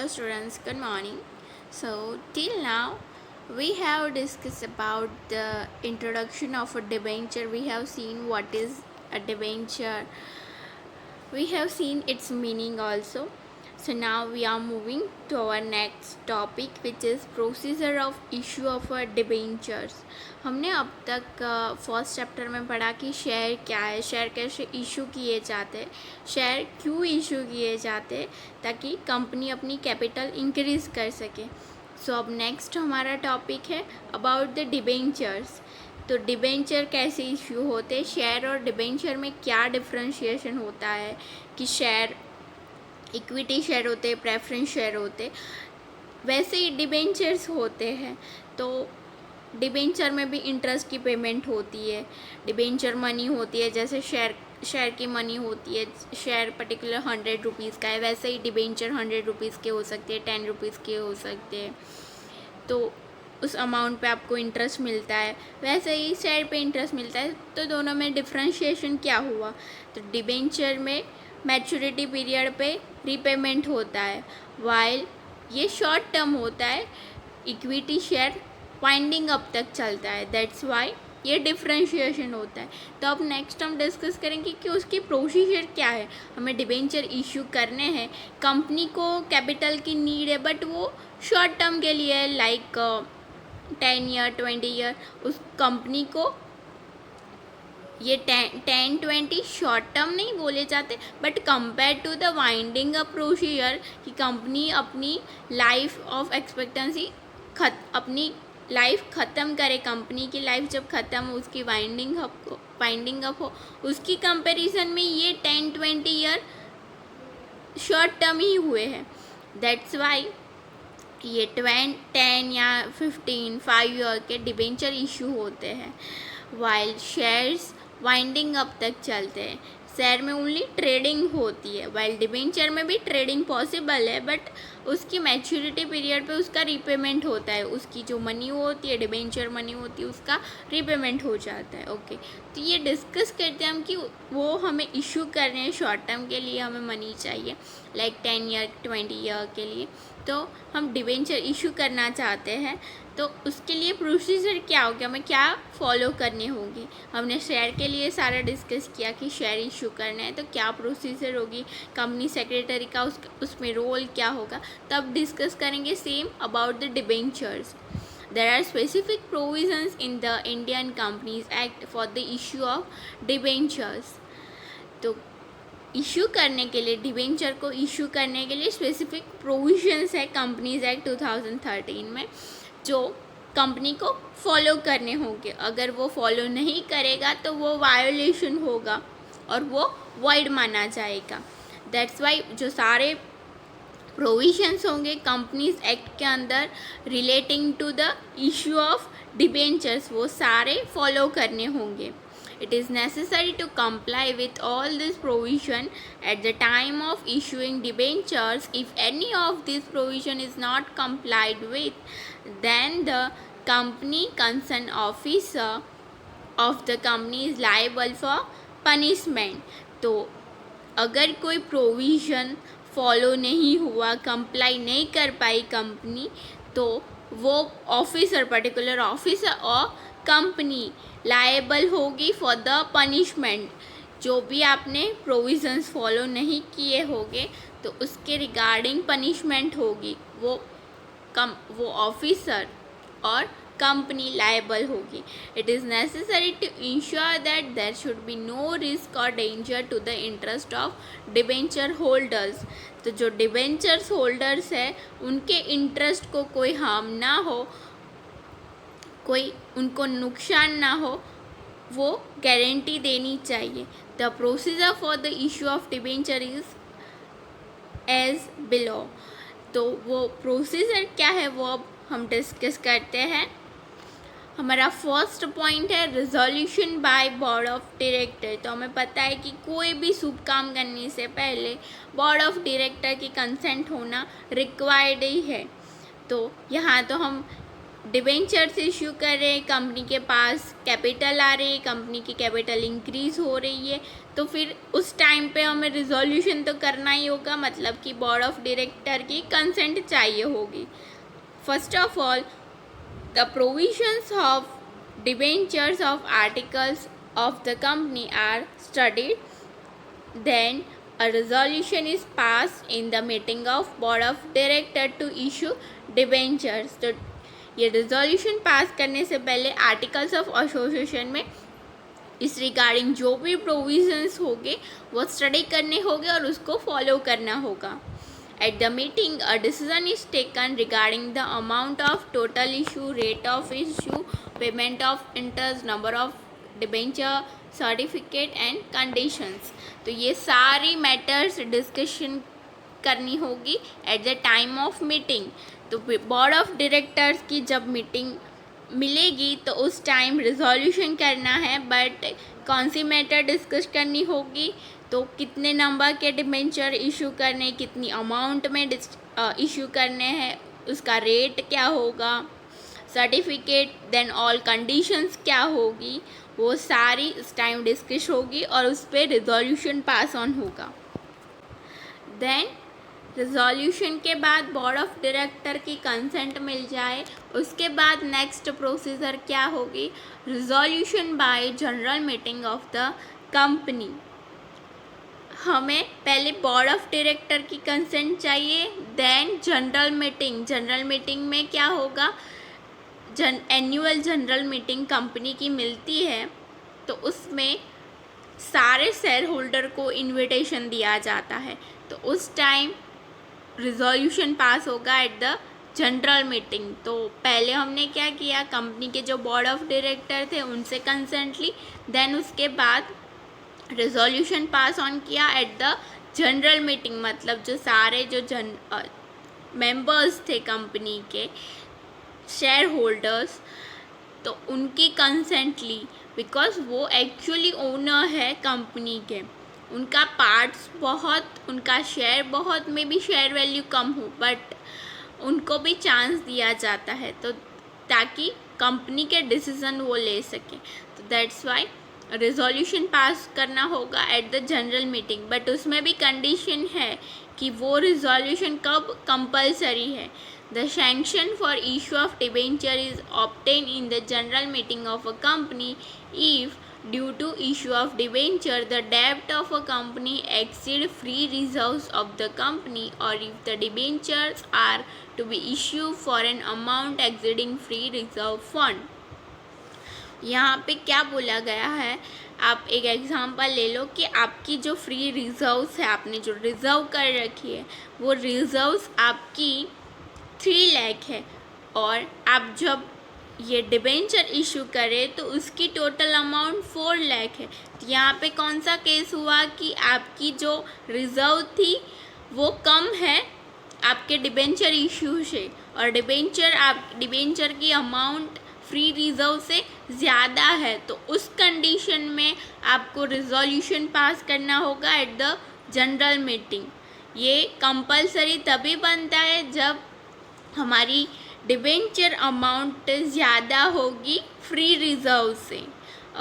Hello students, good morning. So till now we have discussed about the introduction of a debenture. We have seen what is a debenture. We have seen its meaning also. So now we are moving to our next topic which is procedure of issue of a debentures. हमने अब तक first chapter में पढ़ा कि share क्या है, share कैसे issue किए जाते हैं, शेयर क्यों इशू किए जाते हैं ताकि कंपनी अपनी कैपिटल इंक्रीज़ कर सके. सो अब नेक्स्ट हमारा टॉपिक है अबाउट द डिबेंचर्स. तो डिबेंचर कैसे इशू होते हैं, शेयर और डिबेंचर में क्या डिफ्रेंशिएशन होता है कि शेयर इक्विटी शेयर होते हैं, प्रेफरेंस शेयर होते, वैसे ही डिबेंचर्स होते हैं. तो डिबेंचर में भी इंटरेस्ट की पेमेंट होती है, डिबेंचर मनी होती है, जैसे शेयर की मनी होती है. शेयर पर्टिकुलर 100 रुपीज़ का है, वैसे ही डिबेंचर 100 रुपीज़ के हो सकते हैं, 10 रुपीज़ के हो सकते हैं. तो उस अमाउंट पे आपको इंटरेस्ट मिलता है, वैसे ही शेयर पे इंटरेस्ट मिलता है. तो दोनों में डिफ्रेंशिएशन क्या हुआ, तो डिबेंचर में मैच्योरिटी पीरियड पे रीपेमेंट होता है, वाइल ये शॉर्ट टर्म होता है. इक्विटी शेयर वाइंडिंग अप तक चलता है, दैट्स वाई ये डिफ्रेंशिएशन होता है. तो अब नेक्स्ट हम डिस्कस करेंगे कि उसकी प्रोसीजर क्या है. हमें डिबेंचर इशू करने हैं, कंपनी को कैपिटल की नीड है बट वो शॉर्ट टर्म के लिए है, लाइक 10 ईयर 20 ईयर. उस कंपनी को ये 10-20 शॉर्ट टर्म नहीं बोले जाते, but compare to the winding up procedure कि कंपनी अपनी लाइफ ऑफ एक्सपेक्टेंसी अपनी लाइफ ख़त्म करे, कंपनी की लाइफ जब ख़त्म हो उसकी वाइंडिंग अप हो, उसकी कंपैरिजन में ये 10-20 ईयर शॉर्ट टर्म ही हुए हैं. दैट्स वाई ये 10 या 5 ईयर के डिबेंचर इशू होते हैं, वाइल शेयर्स वाइंडिंग अप तक चलते हैं. शेयर में ओनली ट्रेडिंग होती है, वाइल डिबेंचर में भी ट्रेडिंग पॉसिबल है बट उसकी मैच्योरिटी पीरियड पे उसका रीपेमेंट होता है, उसकी जो मनी होती है, डिबेंचर मनी होती है, उसका रीपेमेंट हो जाता है. ओके, तो ये डिस्कस करते हैं हम कि वो हमें इशू कर रहे हैं शॉर्ट टर्म के लिए, हमें मनी चाहिए लाइक 10 ईयर 20 ईयर के लिए, तो हम डिबेंचर इशू करना चाहते हैं. तो उसके लिए प्रोसीजर क्या होगा, हमें क्या फॉलो करनी होगी. हमने शेयर के लिए सारा डिस्कस किया कि शेयर इशू करना है तो क्या प्रोसीजर होगी, कंपनी सेक्रेटरी का उसमें रोल क्या होगा. तब डिस्कस करेंगे same about the debentures. There are specific provisions in the Indian companies act for the issue of debentures. तो इशू करने के लिए, डिबेंचर को इशू करने के लिए स्पेसिफिक प्रोविजंस है कंपनीज एक्ट 2013 में, जो कंपनी को फॉलो करने होंगे. अगर वो फॉलो नहीं करेगा तो वो वायोलेशन होगा और वो वॉइड माना जाएगा. दैट्स वाई जो सारे प्रोविजंस होंगे कंपनीज एक्ट के अंदर relating to the issue of debentures, वो सारे फॉलो करने होंगे. It is necessary to comply with all this provision at the time of issuing debentures. If any of this provision is not complied with, then the company concerned officer of the company is liable for punishment. तो अगर कोई provision follow नहीं हुआ, comply नहीं कर पाई company, तो वो officer, particular officer और कंपनी लायबल होगी फॉर द पनिशमेंट. जो भी आपने प्रोविज़न्स फॉलो नहीं किए होंगे तो उसके रिगार्डिंग पनिशमेंट होगी, वो ऑफिसर और कंपनी लायबल होगी. It is necessary to ensure that there should be no risk और danger to the interest of debenture holders. तो जो डिबेंचर्स होल्डर्स है उनके इंटरेस्ट को कोई हार्म ना हो, कोई उनको नुकसान ना हो, वो गारंटी देनी चाहिए. The procedure for the issue of debenture is as below. तो वो प्रोसीजर क्या है वो अब हम डिस्कस करते हैं. हमारा फर्स्ट पॉइंट है resolution by board of director. तो हमें पता है कि कोई भी शुभ काम करने से पहले बोर्ड ऑफ डायरेक्टर की कंसेंट होना रिक्वायर्ड ही है. तो यहाँ तो हम डिबेंचर्स इशू कर रहे हैं, कंपनी के पास कैपिटल आ रही है, कंपनी की कैपिटल इंक्रीज हो रही है, तो फिर उस टाइम पे हमें रिजोल्यूशन तो करना ही होगा, मतलब कि बोर्ड ऑफ डायरेक्टर की कंसेंट चाहिए होगी. First of all, the provisions of debentures of articles of the company are studied, then a resolution is passed in the meeting of board of director to issue debentures. तो ये resolution पास करने से पहले articles of association में इस regarding जो भी provisions होंगे वो स्टडी करने होंगे और उसको फॉलो करना होगा. At the meeting, a decision is taken regarding the amount of total issue, rate of issue, payment of interest, number of debenture, certificate and conditions. तो ये सारी मैटर्स डिस्कशन करनी होगी eight the time of meeting. तो board of directors की जब meeting मिलेगी तो उस टाइम रिजोल्यूशन करना है, बट कौन सी मैटर डिस्कस करनी होगी, तो कितने नंबर के डिबेंचर इशू करने, कितनी अमाउंट में इशू करने हैं, उसका रेट क्या होगा, सर्टिफिकेट, देन ऑल कंडीशंस क्या होगी, वो सारी इस टाइम डिस्कस होगी और उस पर रिजोल्यूशन पास ऑन होगा. देन रिजोल्यूशन के बाद बोर्ड ऑफ डायरेक्टर की कंसेंट मिल जाए, उसके बाद नेक्स्ट प्रोसीजर क्या होगी, resolution by general meeting of the company. हमें पहले बोर्ड ऑफ डायरेक्टर की कंसेंट चाहिए, then general meeting. General meeting में क्या होगा, एनुअल जनरल मीटिंग कंपनी की मिलती है, तो उसमें सारे शेयर होल्डर को इनविटेशन दिया जाता है, तो उस टाइम रिजोल्यूशन पास होगा एट द जनरल मीटिंग. तो पहले हमने क्या किया, कंपनी के जो बोर्ड ऑफ डायरेक्टर थे उनसे कंसेंट ली, देन उसके बाद रिजोल्यूशन पास ऑन किया एट द जनरल मीटिंग, मतलब जो सारे जो मेंबर्स थे कंपनी के शेयर होल्डर्स, तो उनकी कंसेंट ली, बिकॉज वो एक्चुअली ओनर है कंपनी के. उनका पार्ट्स बहुत, उनका शेयर बहुत, में भी शेयर वैल्यू कम हो, बट उनको भी चांस दिया जाता है, तो ताकि कंपनी के डिसीजन वो ले सकें. तो दैट्स वाई रिजोल्यूशन पास करना होगा at the general meeting, but उसमें भी कंडीशन है कि वो रिजोल्यूशन कब कंपलसरी है. The sanction for issue of debenture is obtain in the general meeting of a company if due to issue of debenture the debt of a company exceed free reserves of the company, or if the debentures are to be issued for an amount exceeding free reserve fund. यहाँ पे क्या बोला गया है, आप एक example ले लो कि आपकी जो फ्री रिजर्व्स है, आपने जो रिज़र्व कर रखी है, वो रिजर्व्स आपकी 3 लाख है, और आप जब ये डिबेंचर इशू करे तो उसकी टोटल अमाउंट 4 लाख है. तो यहाँ पे कौन सा केस हुआ कि आपकी जो रिज़र्व थी वो कम है आपके डिबेंचर इशू से, और डिबेंचर की अमाउंट फ्री रिज़र्व से ज़्यादा है, तो उस कंडीशन में आपको रिजोल्यूशन पास करना होगा एट द जनरल मीटिंग. ये कंपलसरी तभी बनता है जब हमारी डिबेंचर अमाउंट ज़्यादा होगी फ्री रिज़र्व से.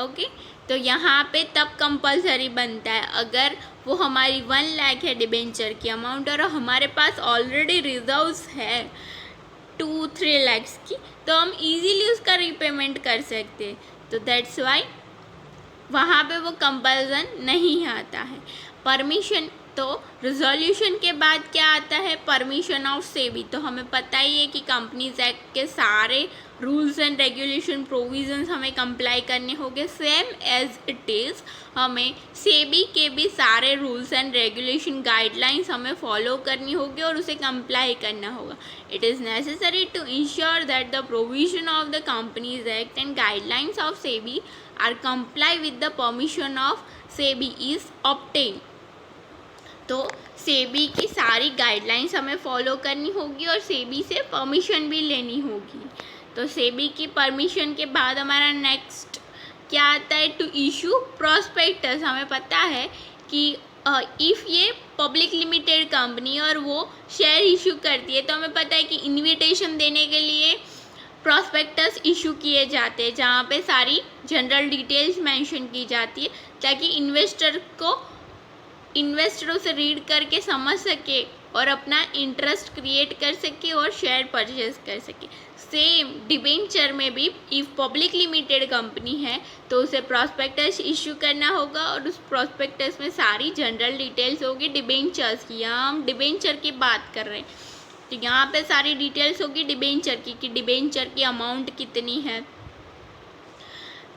ओके, तो यहाँ पे तब कंपलसरी बनता है. अगर वो हमारी 1 लाख है डिबेंचर की अमाउंट और हमारे पास ऑलरेडी रिजर्व्स है 2-3 लैक्स की, तो हम इजीली उसका रीपेमेंट कर सकते हैं. तो दैट्स वाई वहाँ पे वो कंपल्सन नहीं आता है. परमिशन, तो रिजोल्यूशन के बाद क्या आता है, परमिशन ऑफ सेबी. तो हमें पता ही है कि कंपनीज एक्ट के सारे रूल्स एंड रेगुलेशन प्रोविजंस हमें कंप्लाई करने होंगे, सेम एज इट इज़ हमें सेबी के भी सारे रूल्स एंड रेगुलेशन गाइडलाइंस हमें फॉलो करनी होगी और उसे कंप्लाई करना होगा. It is necessary to ensure that the provision of the companies act and guidelines of SEBI are comply with the permission of SEBI is obtain. तो SEBI की सारी गाइडलाइंस हमें फॉलो करनी होगी और सेबी से परमिशन भी लेनी होगी. तो सेबी की परमिशन के बाद हमारा नेक्स्ट क्या आता है, टू इशू प्रॉस्पेक्टस. हमें पता है कि इफ़ ये पब्लिक लिमिटेड कंपनी और वो शेयर इशू करती है, तो हमें पता है कि इनविटेशन देने के लिए प्रॉस्पेक्टस इशू किए जाते हैं जहाँ पे सारी जनरल डिटेल्स मेंशन की जाती है ताकि इन्वेस्टरों से रीड करके समझ सके और अपना इंटरेस्ट क्रिएट कर सके और शेयर परचेज कर सके। सेम डिबेंचर में भी इफ़ पब्लिक लिमिटेड कंपनी है तो उसे प्रॉस्पेक्टस इशू करना होगा और उस प्रॉस्पेक्टस में सारी जनरल डिटेल्स होगी डिबेंचर्स की। यहाँ हम डिबेंचर की बात कर रहे हैं तो यहाँ पे सारी डिटेल्स होगी डिबेंचर की कि डिबेंचर की अमाउंट कितनी है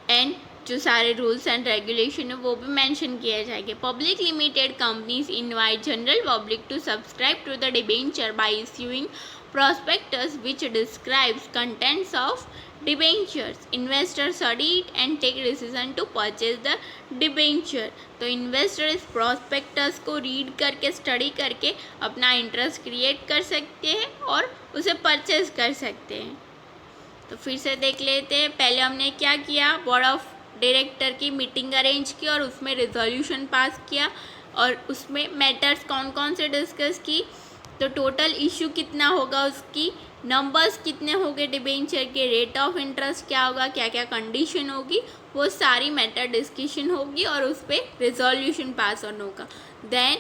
एंड जो सारे रूल्स एंड रेगुलेशन है वो भी मेंशन किए जाएंगे। Public limited companies invite general public to subscribe to the debenture by issuing prospectus which describes contents of debentures. Investors study it and take decision to purchase the debenture. तो investor इस prospectus को read करके study करके अपना interest create कर सकते हैं और उसे परचेज कर सकते हैं। तो फिर से देख लेते हैं। पहले हमने क्या किया, बोर्ड ऑफ डायरेक्टर की मीटिंग अरेंज की और उसमें रिजोल्यूशन पास किया और उसमें मैटर्स कौन कौन से डिस्कस की। तो टोटल इशू कितना होगा, उसकी नंबर्स कितने होंगे डिबेंचर के, रेट ऑफ इंटरेस्ट क्या होगा, क्या क्या कंडीशन होगी, वो सारी मैटर डिस्कशन होगी और उस पर रिजोल्यूशन पास ऑन होगा। देन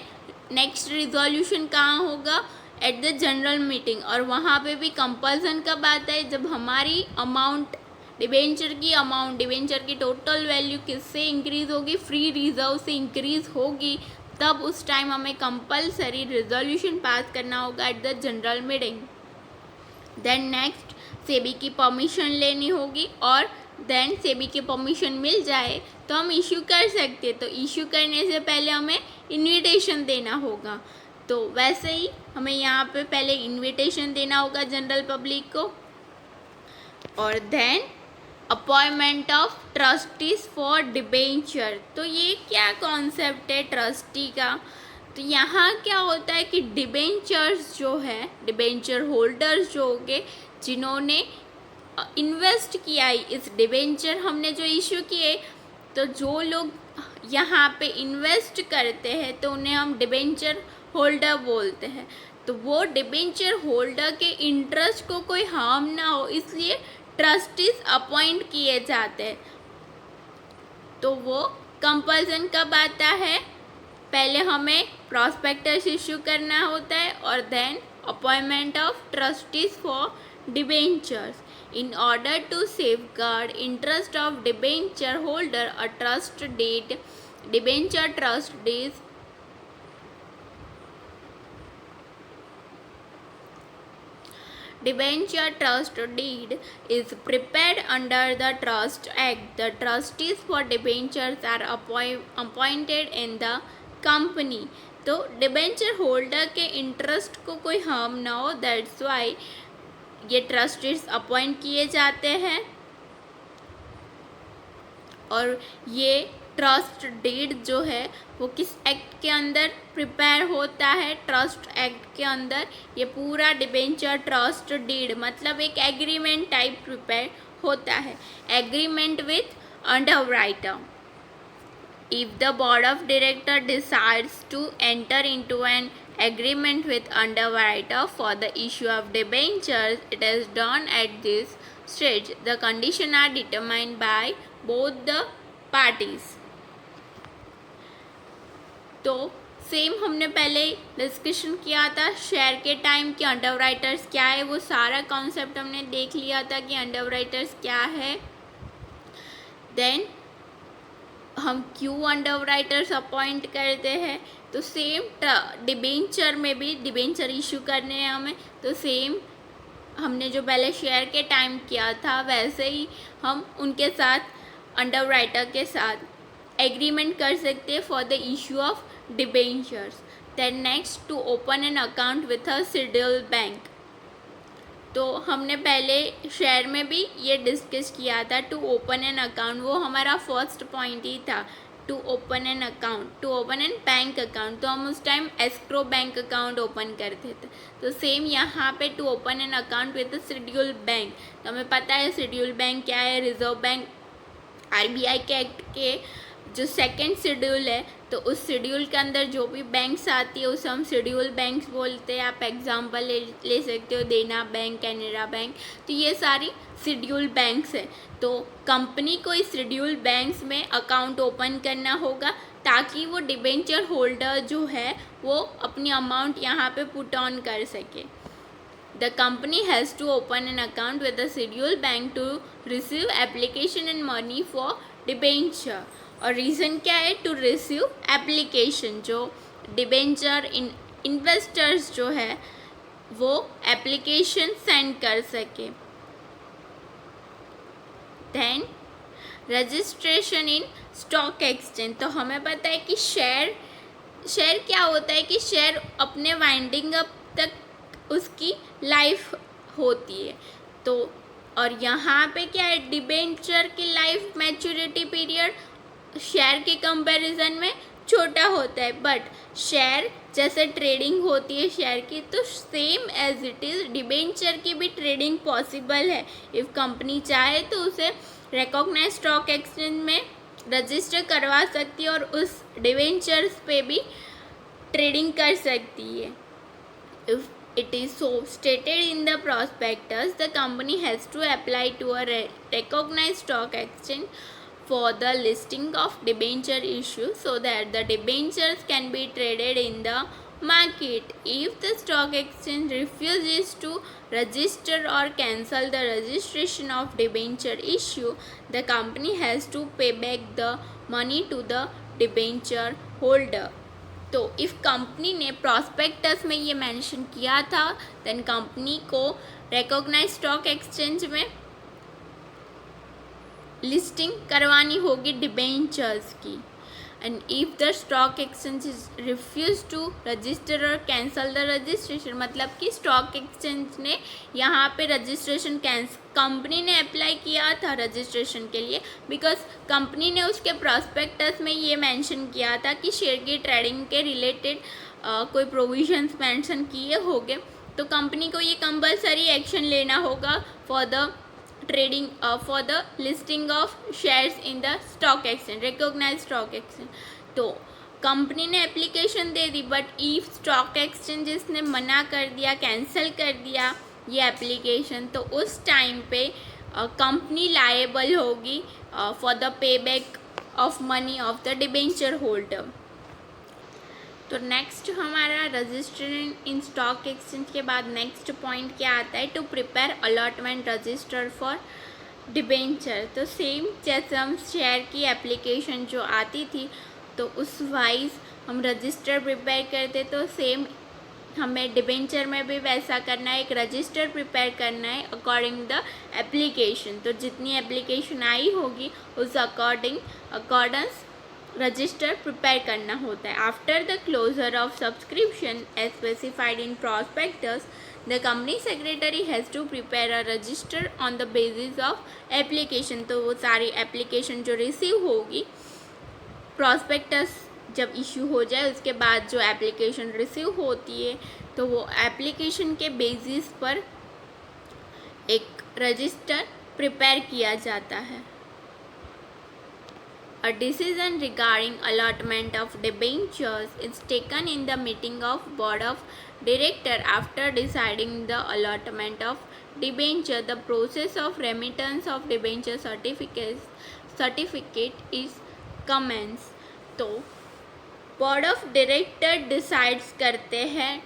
नेक्स्ट रिजोल्यूशन कहाँ होगा, एट द जनरल मीटिंग। और वहाँ पे भी कंपल्सन कब आता है, जब हमारी अमाउंट डिबेंचर की अमाउंट डिबेंचर की टोटल वैल्यू किससे इंक्रीज़ होगी, फ्री रिजर्व से इंक्रीज़ होगी, तब उस टाइम हमें कंपलसरी रिजोल्यूशन पास करना होगा at the general meeting. Then next SEBI की परमिशन लेनी होगी और देन सेबी की परमिशन मिल जाए तो हम इशू कर सकते। तो इशू करने से पहले हमें इन्विटेशन देना होगा। तो वैसे ही हमें यहाँ पे पहले इन्विटेशन देना होगा जनरल पब्लिक को और then appointment of trustees for debenture. तो ये क्या कॉन्सेप्ट है ट्रस्टी का, तो यहाँ क्या होता है कि डिबेंचर्स जो है, डिबेंचर होल्डर्स जो होंगे जिन्होंने इन्वेस्ट किया है इस डिबेंचर हमने जो इशू किए, तो जो लोग यहाँ पे इन्वेस्ट करते हैं तो उन्हें हम डिबेंचर होल्डर बोलते हैं। तो वो डिबेंचर होल्डर के इंटरेस्ट को कोई हार्म ना हो इसलिए ट्रस्टीज अपॉइंट किए जाते हैं। तो वो कंपल्सन कब आता है, पहले हमें प्रॉस्पेक्टस इशू करना होता है और then appointment of trustees for debentures. In order to safeguard interest of debenture holder a trust deed debenture trust deed Debenture trust deed is prepared under the Trust Act. The trustees for debentures are appointed in the company. तो debenture holder के interest को कोई harm ना हो, that's why ये trustees appoint किए जाते हैं। और ये ट्रस्ट डीड जो है वो किस एक्ट के अंदर प्रिपेयर होता है, ट्रस्ट एक्ट के अंदर। ये पूरा डिबेंचर ट्रस्ट डीड मतलब एक एग्रीमेंट टाइप प्रिपेयर होता है, agreement with underwriter. If the board of director decides to enter into an agreement with underwriter for the issue of debentures, it is done at this stage. The conditions are determined by both the parties. तो same हमने पहले discussion किया था share के time कि underwriters क्या है, वो सारा कॉन्सेप्ट हमने देख लिया था कि अंडरराइटर्स क्या है। देन हम क्यों अंडरराइटर्स अपॉइंट करते हैं, तो सेम डिबेंचर में भी डिबेंचर इशू करने हैं हमें, तो सेम हमने जो पहले शेयर के टाइम किया था वैसे ही हम उनके साथ अंडरराइटर के साथ एग्रीमेंट कर सकते हैं for the issue of debentures. Then next to open an account with a schedule bank. तो हमने पहले शेयर में भी ये डिस्कस किया था टू ओपन एन अकाउंट, वो हमारा फर्स्ट पॉइंट ही था to open an account, to open an bank account. तो हम उस time escrow bank account open करते थे। तो सेम यहाँ पे to open an account with schedule bank. तो हमें पता है शेड्यूल बैंक क्या है, रिजर्व बैंक आरबीआई के एक्ट के जो सेकंड शेड्यूल है, तो उस शेड्यूल के अंदर जो भी बैंक्स आती है उसे हम शेड्यूल बैंक्स बोलते हैं। आप एग्जांपल ले सकते हो देना बैंक, कैनरा बैंक, तो ये सारी शेड्यूल बैंक्स है। तो कंपनी को इस शेड्यूल बैंक्स में अकाउंट ओपन करना होगा ताकि वो डिबेंचर होल्डर जो है वो अपनी अमाउंट यहाँ पे पुट ऑन कर सके। The company has to open an account with the scheduled bank to receive application and money for debenture। और रीज़न क्या है? टू रिसीव एप्लीकेशन, जो डिबेंचर इन्वेस्टर्स जो है वो एप्लीकेशन सेंड कर सके। Then registration in stock exchange. तो हमें पता है कि शेयर क्या होता है कि शेयर अपने वाइंडिंग अप तक उसकी लाइफ होती है। तो और यहाँ पे क्या है, डिबेंचर की लाइफ मैच्योरिटी पीरियड शेयर के कंपैरिजन में छोटा होता है, बट शेयर जैसे ट्रेडिंग होती है शेयर की, तो same as it is debenture की भी ट्रेडिंग पॉसिबल है। इफ़ कंपनी चाहे तो उसे रिकॉग्नाइज स्टॉक एक्सचेंज में रजिस्टर करवा सकती है और उस डिबेंचर्स पे भी ट्रेडिंग कर सकती है। If it is so stated in the prospectus, the company has to apply to a recognized stock exchange for the listing of debenture issue so that the debentures can be traded in the market. If the stock exchange refuses to register or cancel the registration of debenture issue, the company has to pay back the money to the debenture holder। तो if company ने prospectus में ये mention किया था, then company को recognise stock exchange में listing करवानी होगी डिबेंचर्स की। And if the stock exchange refuse to register और कैंसल द रजिस्ट्रेशन, मतलब कि स्टॉक एक्सचेंज ने यहाँ पे रजिस्ट्रेशन कंपनी ने अप्लाई किया था रजिस्ट्रेशन के लिए, बिकॉज कंपनी ने उसके प्रॉस्पेक्टस में ये मेंशन किया था कि शेयर की ट्रेडिंग के रिलेटेड कोई प्रोविजंस मेंशन किए होंगे, तो कंपनी को ये कंपलसरी एक्शन लेना होगा for the trading for the listing of shares in the stock exchange, recognise stock exchange. तो कंपनी ने एप्लीकेशन दे दी, बट ईफ स्टॉक एक्सचेंजेस ने मना कर दिया, कैंसिल कर दिया ये एप्लीकेशन, तो उस टाइम पे कंपनी लायबल होगी for the pay back of money of the debenture holder. तो नेक्स्ट हमारा रजिस्ट्रेशन इन स्टॉक एक्सचेंज के बाद नेक्स्ट पॉइंट क्या आता है, to prepare allotment register for debenture. तो सेम जैसे हम शेयर की एप्लीकेशन जो आती थी तो उस वाइज हम रजिस्टर प्रिपेयर करते, तो सेम हमें डिबेंचर में भी वैसा करना है, एक रजिस्टर प्रिपेयर करना है अकॉर्डिंग द एप्लीकेशन। तो जितनी एप्लीकेशन आई होगी उस अकॉर्डेंस रजिस्टर प्रिपेयर करना होता है। After the closure of subscription as specified in prospectus, the company secretary has to prepare a register on the basis of application. तो वो सारी एप्लीकेशन जो रिसीव होगी, प्रॉस्पेक्टस जब इशू हो जाए उसके बाद जो एप्लीकेशन रिसीव होती है, तो वो एप्लीकेशन के बेसिस पर एक रजिस्टर प्रिपेयर किया जाता है। A decision regarding allotment of debentures is taken in the meeting of board of director. After deciding the allotment of debenture, the process of remittance of debenture certificate is commenced। तो board of director decides करते हैं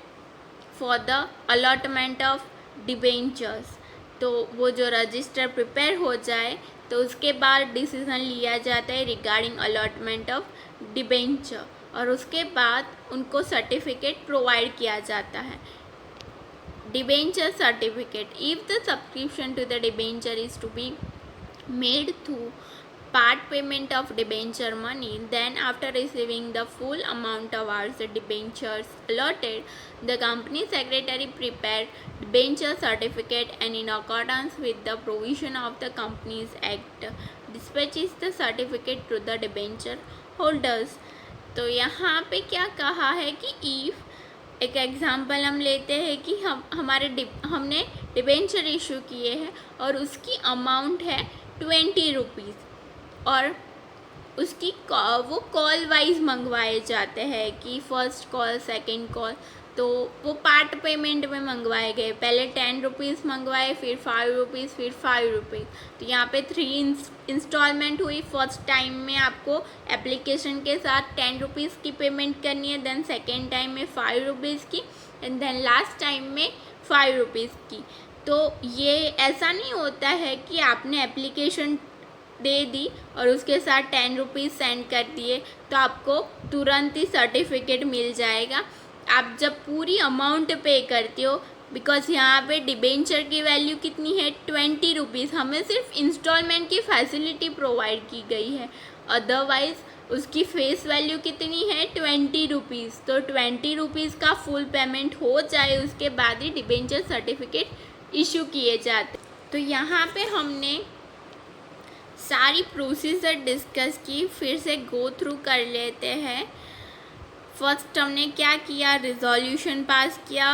for the allotment of debentures। तो वो जो register prepare हो जाए तो उसके बाद डिसीज़न लिया जाता है रिगार्डिंग अलॉटमेंट ऑफ डिबेंचर, और उसके बाद उनको सर्टिफिकेट प्रोवाइड किया जाता है, debenture certificate. If the subscription to the debenture is to be made through part payment of debenture money, then after receiving the full amount of hours the debentures allotted, the company secretary prepared debenture certificate and in accordance with the provision of the Companies Act dispatches the certificate to the debenture holders। तो यहाँ पे क्या कहा है कि if एक example हम लेते हैं कि हमने डिबेंचर इशू किए हैं और उसकी अमाउंट है 20 रुपीज़, और उसकी वो कॉल वाइज मंगवाए जाते हैं कि फर्स्ट कॉल सेकंड कॉल, तो वो पार्ट पेमेंट में मंगवाए गए। पहले 10 रुपीज़ मंगवाए, फिर 5 रुपीज़, फिर 5 रुपीज़। तो यहाँ पे 3 इंस्टॉलमेंट हुई। फर्स्ट टाइम में आपको एप्लीकेशन के साथ 10 रुपीज़ की पेमेंट करनी है, देन सेकेंड टाइम में 5 रुपीज़ की, एंड देन लास्ट टाइम में 5 रुपीज़ की। तो ये ऐसा नहीं होता है कि आपने एप्लीकेशन दे दी और उसके साथ 10 रुपीज़ सेंड कर दिए तो आपको तुरंत ही सर्टिफिकेट मिल जाएगा। आप जब पूरी अमाउंट पे करते हो, बिकॉज यहाँ पे डिबेंचर की वैल्यू कितनी है 20 रुपीज़, हमें सिर्फ इंस्टॉलमेंट की फैसिलिटी प्रोवाइड की गई है, अदरवाइज़ उसकी फेस वैल्यू कितनी है 20 रुपीज़। तो 20 रुपीज़ का फुल पेमेंट हो जाए उसके बाद ही डिबेंचर सर्टिफिकेट इशू किए जाते। तो यहाँ पे हमने सारी प्रोसीजर डिस्कस की, फिर से गो थ्रू कर लेते हैं। फर्स्ट हमने क्या किया, रिजोल्यूशन पास किया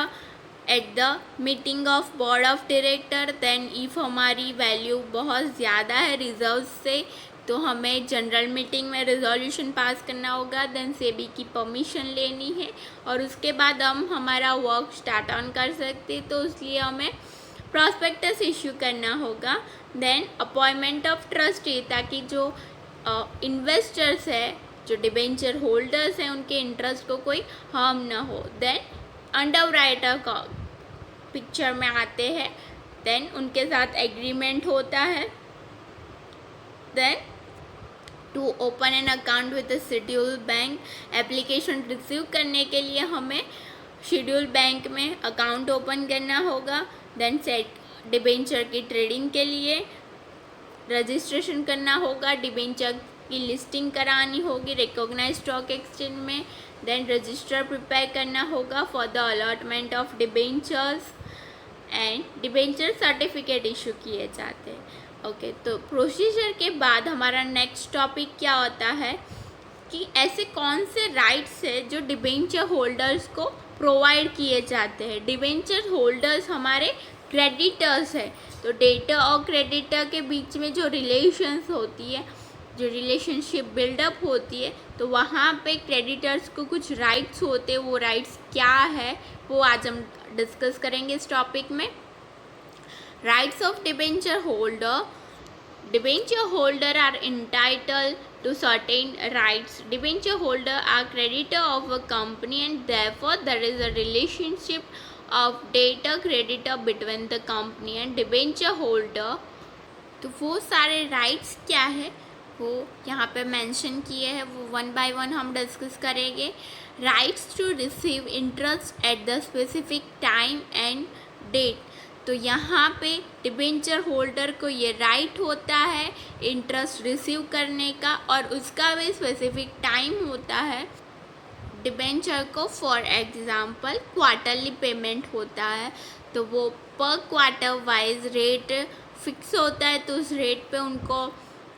at the meeting of board of director. Then if हमारी वैल्यू बहुत ज़्यादा है रिजर्व से तो हमें जनरल मीटिंग में रिजोल्यूशन पास करना होगा। देन सेबी की परमिशन लेनी है और उसके बाद हम हमारा वर्क स्टार्ट ऑन कर सकते, तो इसलिए हमें प्रॉस्पेक्टस इशू करना होगा। देन अपॉइंटमेंट ऑफ ट्रस्टी, ताकि जो इन्वेस्टर्स है, जो डिबेंचर होल्डर्स हैं, उनके इंटरेस्ट को कोई हार्म ना हो। देन अंडरराइटर का पिक्चर में आते हैं, देन उनके साथ एग्रीमेंट होता है। Then to open an account with schedule bank, application receive करने के लिए हमें शेड्यूल बैंक में अकाउंट ओपन करना होगा। देन सेट डिबेंचर की ट्रेडिंग के लिए रजिस्ट्रेशन करना होगा, डिबेंचर की लिस्टिंग करानी होगी रिकॉग्नाइज्ड स्टॉक एक्सचेंज में। देन रजिस्टर प्रिपेयर करना होगा for the allotment of debentures and debenture certificate issue किए जाते हैं। ओके, तो प्रोसीजर के बाद हमारा नेक्स्ट टॉपिक क्या होता है कि ऐसे कौन से राइट्स है जो डिबेंचर होल्डर्स को प्रोवाइड किए जाते हैं। डिबेंचर होल्डर्स हमारे क्रेडिटर्स है, तो डेटर और क्रेडिटर के बीच में जो रिलेशंस होती है, जो रिलेशनशिप बिल्डअप होती है, तो वहाँ पे क्रेडिटर्स को कुछ राइट्स होते हैं। वो राइट्स क्या है वो आज हम डिस्कस करेंगे इस टॉपिक में। Rights of debenture holder, debenture holder are entitled to certain rights. Debenture holder are creditor of a company and therefore there is a relationship of debtor creditor between the company and debenture holder. तो वो सारे rights क्या है वो यहाँ पे mention किए हैं, वो वन बाय वन हम डिस्कस करेंगे। Rights to receive interest at the specific time and date, तो यहाँ पे डिबेंचर होल्डर को ये राइट होता है इंटरेस्ट रिसीव करने का, और उसका भी स्पेसिफिक टाइम होता है। डिबेंचर को फॉर एग्ज़ाम्पल क्वार्टरली पेमेंट होता है, तो वो पर क्वार्टर वाइज रेट फिक्स होता है, तो उस रेट पे उनको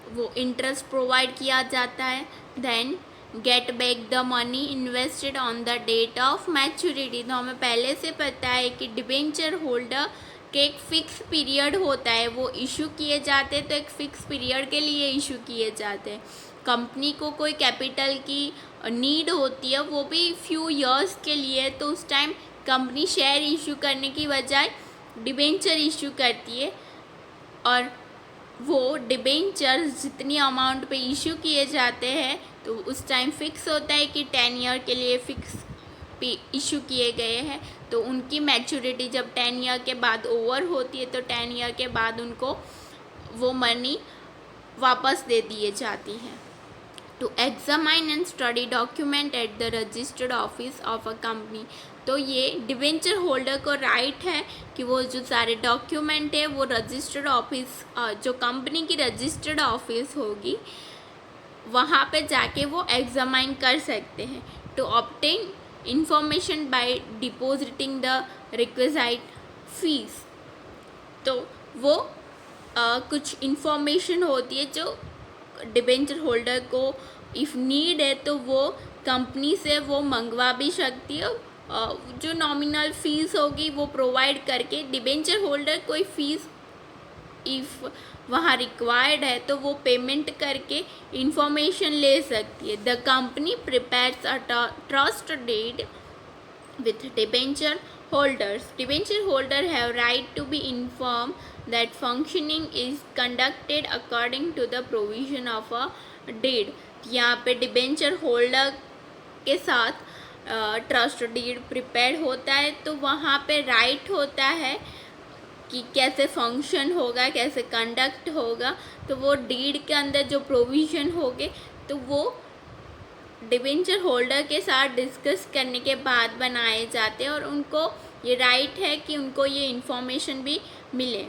वो इंटरेस्ट प्रोवाइड किया जाता है। Then get back the money invested on the date of maturity, तो हमें पहले से पता है कि डिबेंचर होल्डर के एक फ़िक्स पीरियड होता है, वो इशू किए जाते हैं, तो एक फ़िक्स पीरियड के लिए इशू किए जाते हैं। कंपनी को कोई कैपिटल की नीड होती है, वो भी फ्यू इयर्स के लिए, तो उस टाइम कंपनी शेयर इशू करने की बजाय डिबेंचर इशू करती है, और वो डिबेंचर जितनी अमाउंट पे इशू किए जाते हैं तो उस टाइम फिक्स होता है कि 10 ईयर के लिए फिक्स पे इशू किए गए हैं, तो उनकी मैच्योरिटी जब 10 ईयर के बाद ओवर होती है तो 10 ईयर के बाद उनको वो मनी वापस दे दिए जाती है। To examine and study document at the registered office of a company, तो ये डिबेंचर होल्डर को राइट है कि वो जो सारे डॉक्यूमेंट है वो रजिस्टर्ड ऑफिस, जो कंपनी की रजिस्टर्ड ऑफिस होगी वहाँ पे जाके वो एग्जामाइन कर सकते हैं। To obtain information by depositing the requisite fees, तो वो कुछ इंफॉर्मेशन होती है जो डिबेंचर होल्डर को इफ़ नीड है तो वो कंपनी से वो मंगवा भी सकती है। जो नॉमिनल फ़ीस होगी वो प्रोवाइड करके डिबेंचर होल्डर कोई फ़ीस इफ़ वहाँ रिक्वायर्ड है तो वो पेमेंट करके इंफॉर्मेशन ले सकती है। The company prepares a trust deed with debenture holders. Debenture holder have right to be informed that functioning is conducted according to the provision of a deed. यहाँ पे डिबेंचर होल्डर के साथ trust deed prepare होता है तो वहाँ पे right होता है कि कैसे फंक्शन होगा, कैसे कंडक्ट होगा। तो वो डीड के अंदर जो प्रोविज़न होंगे तो वो डिबेंचर होल्डर के साथ डिस्कस करने के बाद बनाए जाते हैं और उनको ये राइट है कि उनको ये इन्फॉर्मेशन भी मिले।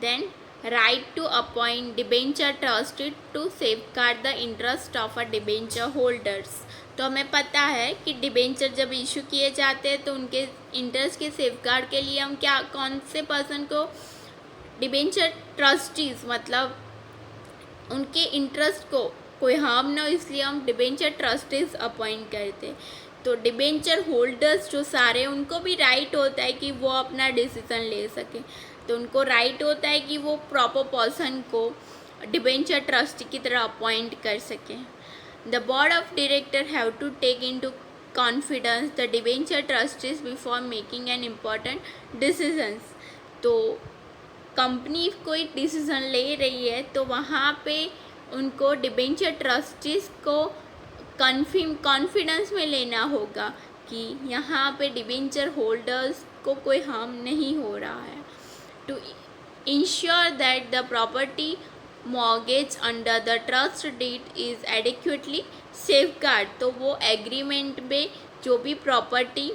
Then right to appoint debenture trustee to safeguard the interest of a debenture holders. तो हमें पता है कि डिबेंचर जब इशू किए जाते हैं तो उनके इंटरेस्ट के सेफगार्ड के लिए हम कौन से पर्सन को डिबेंचर ट्रस्टीज, मतलब उनके इंटरेस्ट को कोई हार्म ना हो इसलिए हम डिबेंचर ट्रस्टीज अपॉइंट करते। तो डिबेंचर होल्डर्स जो सारे उनको भी राइट होता है कि वो अपना डिसीज़न ले सकें। तो उनको राइट होता है कि वो प्रॉपर पर्सन को डिबेंचर ट्रस्टी की तरह अपॉइंट कर सकें। The board of director have to take into confidence the debenture trustees before making an important decisions. तो कंपनी कोई डिसीज़न ले रही है तो वहाँ पे उनको डिबेंचर ट्रस्टीज़ को कॉन्फिडेंस में लेना होगा कि यहाँ पे डिबेंचर होल्डर्स को कोई हार्म नहीं हो रहा है। To ensure that the property mortgage under the trust deed is adequately safeguard. तो वो एग्रीमेंट में जो भी प्रॉपर्टी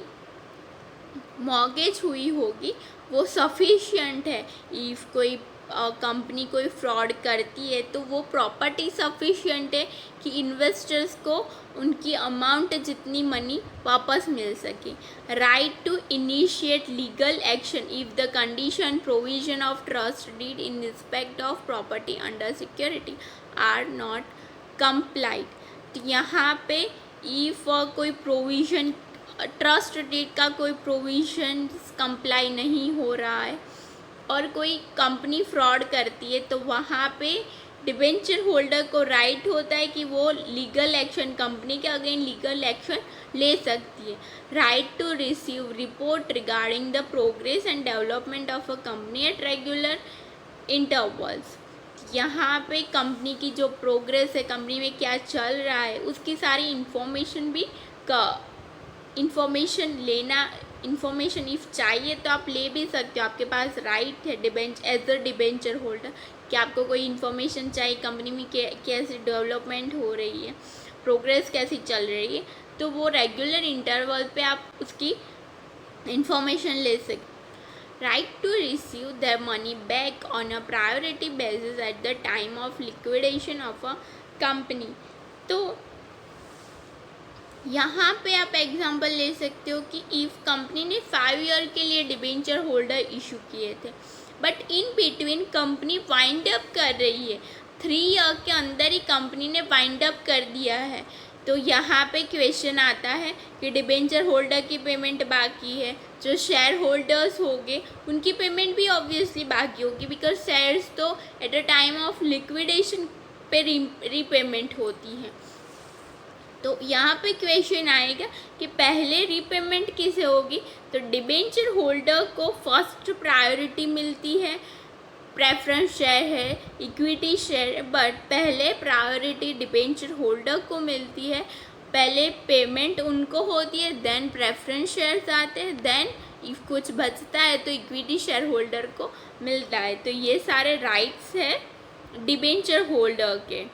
मॉर्गेज हुई होगी वो सफिशिएंट है। इफ़ कोई कंपनी कोई फ्रॉड करती है तो वो प्रॉपर्टी सफिशिएंट है कि इन्वेस्टर्स को उनकी अमाउंट जितनी मनी वापस मिल सके। Right to initiate legal action if the condition provision of trust deed in respect of property under security are not complied. तो यहाँ पे इफ़ कोई प्रोविज़न ट्रस्ट डीड का कोई प्रोविज़न कंप्लाई नहीं हो रहा है और कोई कंपनी फ्रॉड करती है तो वहाँ पे डिबेंचर होल्डर को राइट होता है कि वो लीगल एक्शन कंपनी के अगेंस्ट लीगल एक्शन ले सकती है। Right to receive report regarding the progress and development of a company at regular intervals. यहाँ पे कंपनी की जो प्रोग्रेस है, कंपनी में क्या चल रहा है, उसकी सारी इंफॉर्मेशन भी इंफॉर्मेशन इफ़ चाहिए तो आप ले भी सकते हो। आपके पास राइट है एज अ डिबेंचर होल्डर कि आपको कोई इन्फॉर्मेशन चाहिए कंपनी में कैसी डेवलपमेंट हो रही है, प्रोग्रेस कैसी चल रही है, तो वो रेगुलर इंटरवल पे आप उसकी इंफॉर्मेशन ले सकते। Right to receive the money back on a priority basis at the time of liquidation of a company. तो यहाँ पे आप एग्जांपल ले सकते हो कि इफ़ कंपनी ने 5 ईयर के लिए डिबेंचर होल्डर इशू किए थे but in between company wind up कर रही है, 3 ईयर के अंदर ही कंपनी ने वाइंड अप कर दिया है, तो यहाँ पे क्वेश्चन आता है कि डिबेंचर होल्डर की पेमेंट बाकी है, जो शेयर होल्डर्स होंगे उनकी पेमेंट भी ऑब्वियसली बाकी होगी बिकॉज शेयर्स तो at a time of liquidation पे रीपेमेंट होती हैं। तो यहाँ पे क्वेश्चन आएगा कि पहले रीपेमेंट किसे होगी, तो डिबेंचर होल्डर को फर्स्ट प्रायोरिटी मिलती है, प्रेफरेंस शेयर है, इक्विटी शेयर है, बट पहले प्रायोरिटी डिबेंचर होल्डर को मिलती है, पहले पेमेंट उनको होती है, देन प्रेफरेंस शेयर्स आते हैं, देन इफ़ कुछ बचता है तो इक्विटी शेयर होल्डर को मिलता है। तो ये सारे राइट्स हैं डिबेंचर होल्डर के।